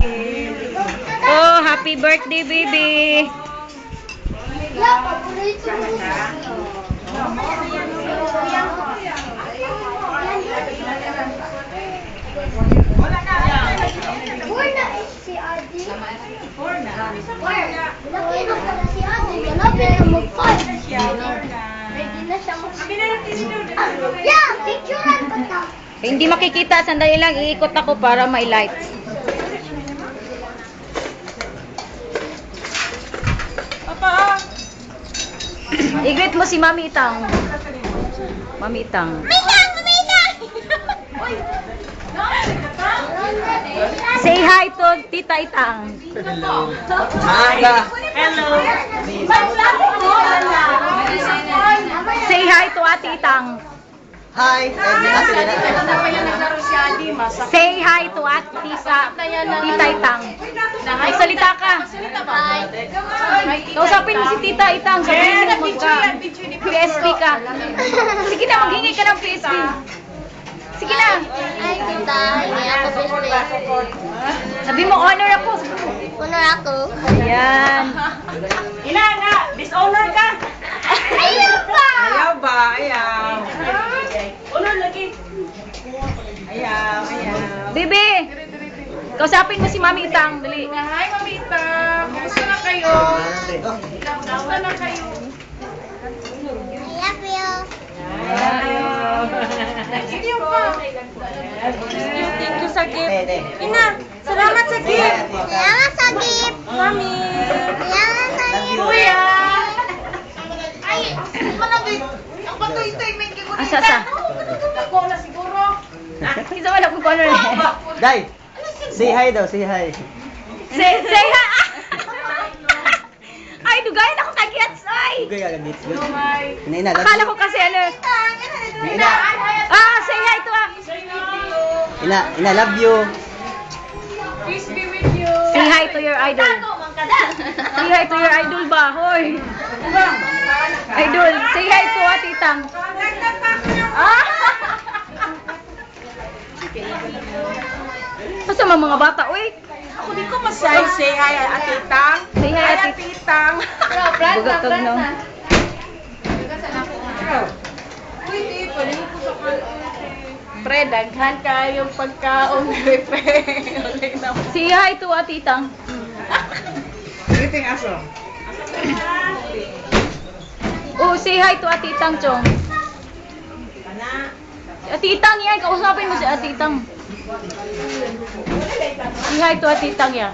Oh, happy birthday, baby. Hindi makikita, sandali lang, iikot ako para may lights. Papa! I-greet mo si Mami Itang. Mami Itang. Say hi to Tita Itang. Hello. Say hi to Ate Itang. Hi. Say hi to Ate Tita Itang. Magsalita ka. Kausapin mo si Tita Itang. Sabihin mo PSP ka. Sige na, maghingi ka ng PSP. Sige na. Ay, tita, hindi ako best. Sabi mo, honor ako. Honor ako. Ayan. Ina nga! Dishonor ka! Ayaw pa! Ayaw ba? Ayaw. Honor lagi. Ayaw, ayaw. Bibi, kausapin mo si Mami Itang. Dali. Hi, Mamita! Kumusta na kayo? Kumusta na kayo? I love you. Thank you pa. Thank you sa gift. Ina, salamat sa gift. Salamat sa gift. Mami. Salamat sa gift. Kuya. Ay, managit. Ang patoy-toy may gigot. Asa. Ako na siguro. Isa wala kung ano na. Dai. Say hi daw, say hi. Say hi. Ay, dugayan ako sa gets, ay. Gaya ka gits. Hi. Ina, Akala ko kasi ano. Ina, Say hi to ina love you. Peace be with you. Say hi to your idol. Say hi to your idol ba? Hoy. Idol, say hi to Ate Itang. Saan mga bata, uy? Ako di ko masay. Say hi, Ate Tang. Say hi, Ate Ate Tang. Bugat kag no. Pre, daghan kayong pagkaon. Pre, Say hi to Ate Itang. Greeting aso. Oh, say hi to Ate Itang, Chong. Ate Itang yan, kausapin mo si Ate Itang. Say hi to Ate Itang yan.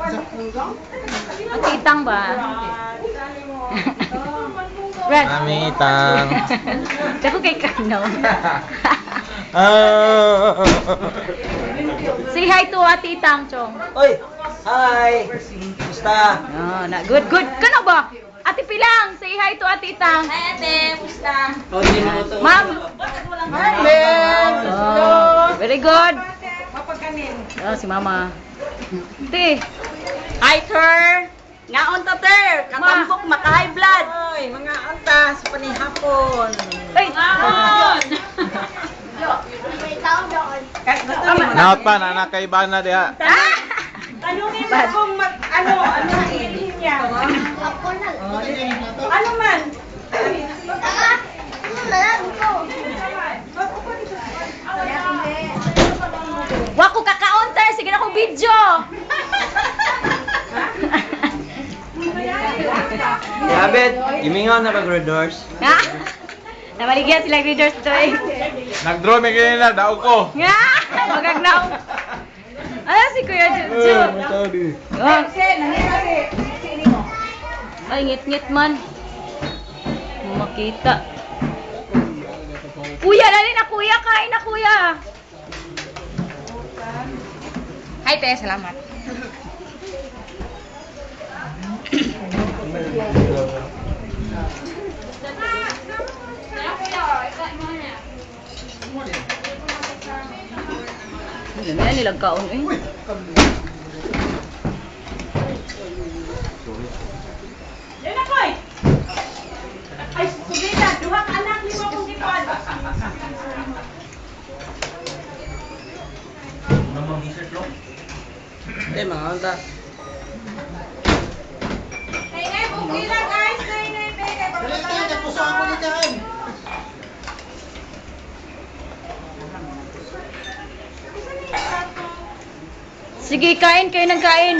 Ate Itang ba? Red. Mami Itang. Dako kay Kano. Say hi to Ate Itang, Chong. Oy. Hi. Kumusta? Oh, good. Kano ba? Ate Pilang, say hi to Ate Itang. Hi, ate. Musta? Ma'am. Hi, Ben. Oh, very good. Mapagkanin. Oh, si Mama. Ate. Hi, Ter. Ngaon ta, Ter. Katambok, maka-high blood. Oy, mga antas, panihapon. Ay. May tao doon. Naot pa, nanakaibahan na diha. Tanungin mo kung ano ang niya. Ako na. Ano man? Lalag ko. Wa ko kaka-counter, sige na ko video. Yabet, gimingaw na pag doors. Ha? Namaligyan sila readers to eh. Nag-draw may ganyan na, daog ko. Nga! Magagnaw. Ano si Kuya Juju? Oh. Ay, ngit-ngit man. Makita. Kuya, dali na kuya. Kain na kuya. Hi, Te. Salamat. Ano yan, nilang kaon eh. Yan na, Koy! Ay, Subita, duhang anak ni mo kong gipan. Eh, mga Kaon ta. Sige, kain kayo ng kain.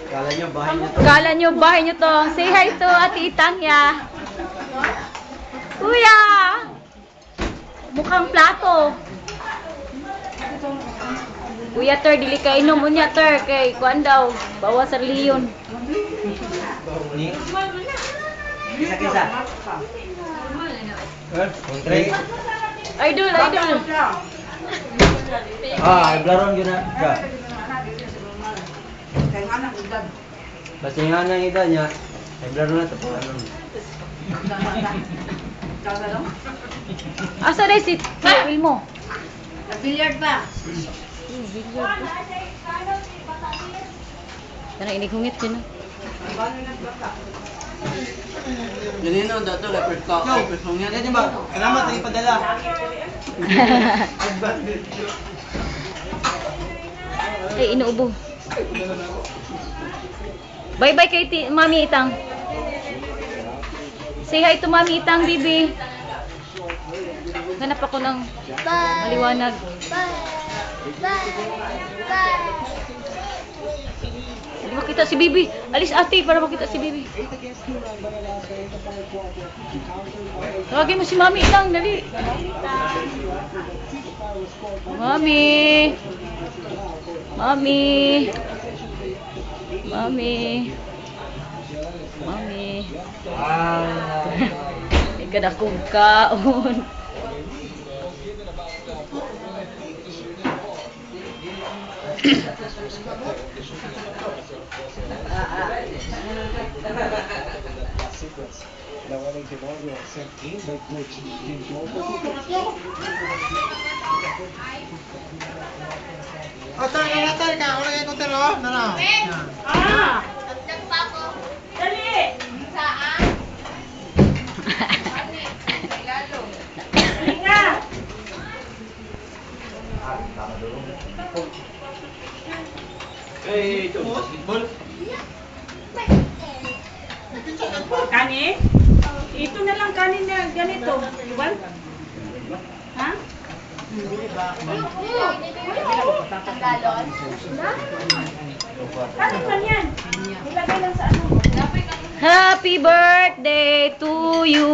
Kala nyo, bahay nyo to. Kala nyo, bahay nyo to. Say hi to Ate Itangya. Kuya! Mukhang plato. Kuya, Ter, dili ka inom unya, Ter. Kay, kuan daw, bawa sa reliyon. Ni? Kisa-kisa. Kontre. Idol, idol. Ah, iblaron yun na. Ja. Basta nga nang ida niya. Iblaron na ito. Asa na si Wilmo? Billiard ba? Kana inigungit din. Ganino daw ito, leopard cock. Yan ba? Salamat, ang ipadala. Ay, inuubo. Bye-bye kay Mami Itang. Say hi to Mami Itang, Bibi. Hanap ako ng Bye. maliwanag. Bye. Bye. Bye. Hindi makita si Bibi. Alis ate para makita si Bibi. Tawagin mo si Mami Itang, dali. Mami. Mami. Mami. Mami. Ikaw na kong kaon. Eh, ito, basketball. Kanin? Ito na lang kanin na ganito. Iwan? Ha? Kanin man yan. Ilagay lang sa ano. Happy birthday to you.